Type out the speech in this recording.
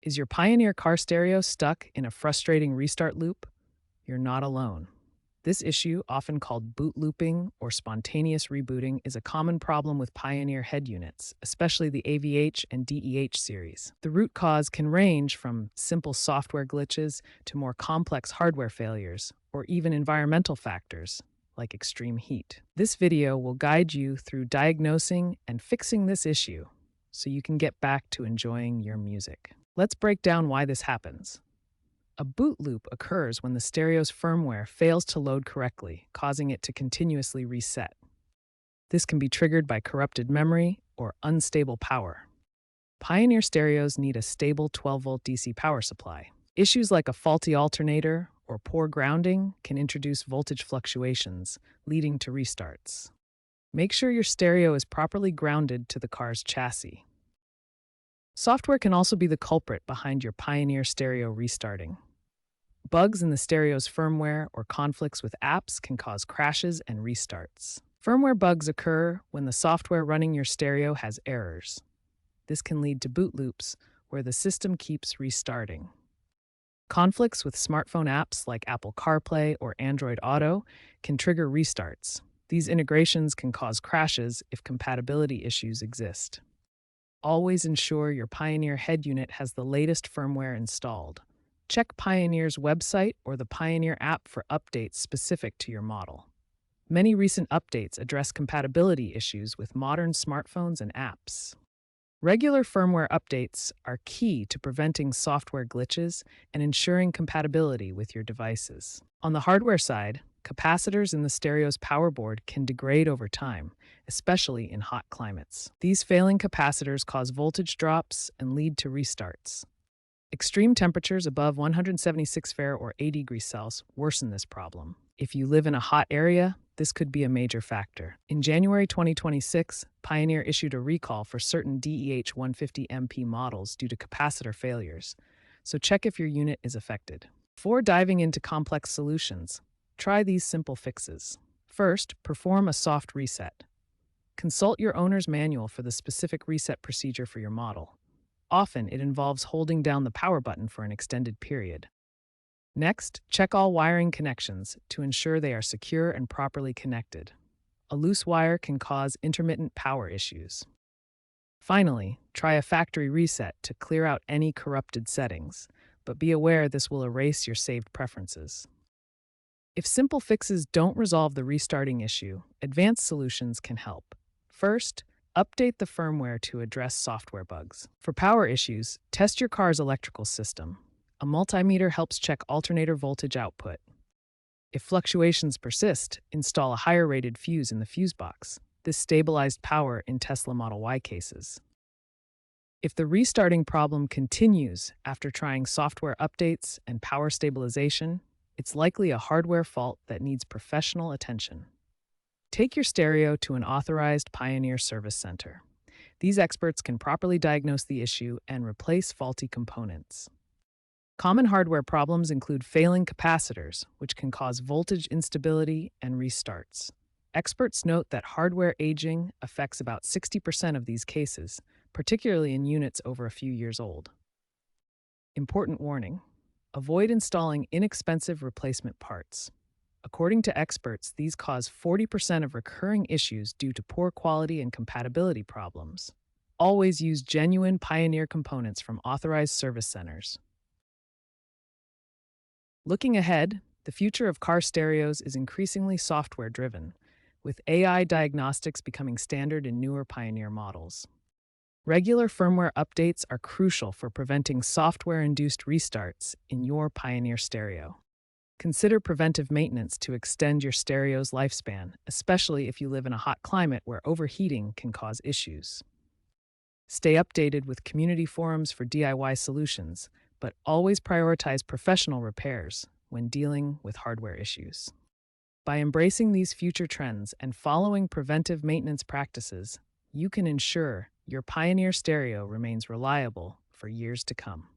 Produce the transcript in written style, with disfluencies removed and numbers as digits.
Is your Pioneer car stereo stuck in a frustrating restart loop? You're not alone. This issue, often called boot looping or spontaneous rebooting, is a common problem with Pioneer head units, especially the AVH and DEH series. The root cause can range from simple software glitches to more complex hardware failures, or even environmental factors like extreme heat. This video will guide you through diagnosing and fixing this issue so you can get back to enjoying your music. Let's break down why this happens. A boot loop occurs when the stereo's firmware fails to load correctly, causing it to continuously reset. This can be triggered by corrupted memory or unstable power. Pioneer stereos need a stable 12-volt DC power supply. Issues like a faulty alternator or poor grounding can introduce voltage fluctuations, leading to restarts. Make sure your stereo is properly grounded to the car's chassis. Software can also be the culprit behind your Pioneer stereo restarting. Bugs in the stereo's firmware or conflicts with apps can cause crashes and restarts. Firmware bugs occur when the software running your stereo has errors. This can lead to boot loops where the system keeps restarting. Conflicts with smartphone apps like Apple CarPlay or Android Auto can trigger restarts. These integrations can cause crashes if compatibility issues exist. Always ensure your Pioneer head unit has the latest firmware installed. Check Pioneer's website or the Pioneer app for updates specific to your model. Many recent updates address compatibility issues with modern smartphones and apps. Regular firmware updates are key to preventing software glitches and ensuring compatibility with your devices. On the hardware side, capacitors in the stereo's power board can degrade over time, especially in hot climates. These failing capacitors cause voltage drops and lead to restarts. Extreme temperatures above 176 Fair or 80 degrees Celsius worsen this problem. If you live in a hot area, this could be a major factor. In January 2026, Pioneer issued a recall for certain DEH 150MP models due to capacitor failures, so check if your unit is affected. Before diving into complex solutions, try these simple fixes. First, perform a soft reset. Consult your owner's manual for the specific reset procedure for your model. Often, it involves holding down the power button for an extended period. Next, check all wiring connections to ensure they are secure and properly connected. A loose wire can cause intermittent power issues. Finally, try a factory reset to clear out any corrupted settings, but be aware this will erase your saved preferences. If simple fixes don't resolve the restarting issue, advanced solutions can help. First, update the firmware to address software bugs. For power issues, test your car's electrical system. A multimeter helps check alternator voltage output. If fluctuations persist, install a higher-rated fuse in the fuse box. This stabilized power in Tesla Model Y cases. If the restarting problem continues after trying software updates and power stabilization, it's likely a hardware fault that needs professional attention. Take your stereo to an authorized Pioneer service center. These experts can properly diagnose the issue and replace faulty components. Common hardware problems include failing capacitors, which can cause voltage instability and restarts. Experts note that hardware aging affects about 60% of these cases, particularly in units over a few years old. Important warning: avoid installing inexpensive replacement parts. According to experts, these cause 40% of recurring issues due to poor quality and compatibility problems. Always use genuine Pioneer components from authorized service centers. Looking ahead, the future of car stereos is increasingly software-driven, with AI diagnostics becoming standard in newer Pioneer models. Regular firmware updates are crucial for preventing software-induced restarts in your Pioneer stereo. Consider preventive maintenance to extend your stereo's lifespan, especially if you live in a hot climate where overheating can cause issues. Stay updated with community forums for DIY solutions, but always prioritize professional repairs when dealing with hardware issues. By embracing these future trends and following preventive maintenance practices, you can ensure your Pioneer stereo remains reliable for years to come.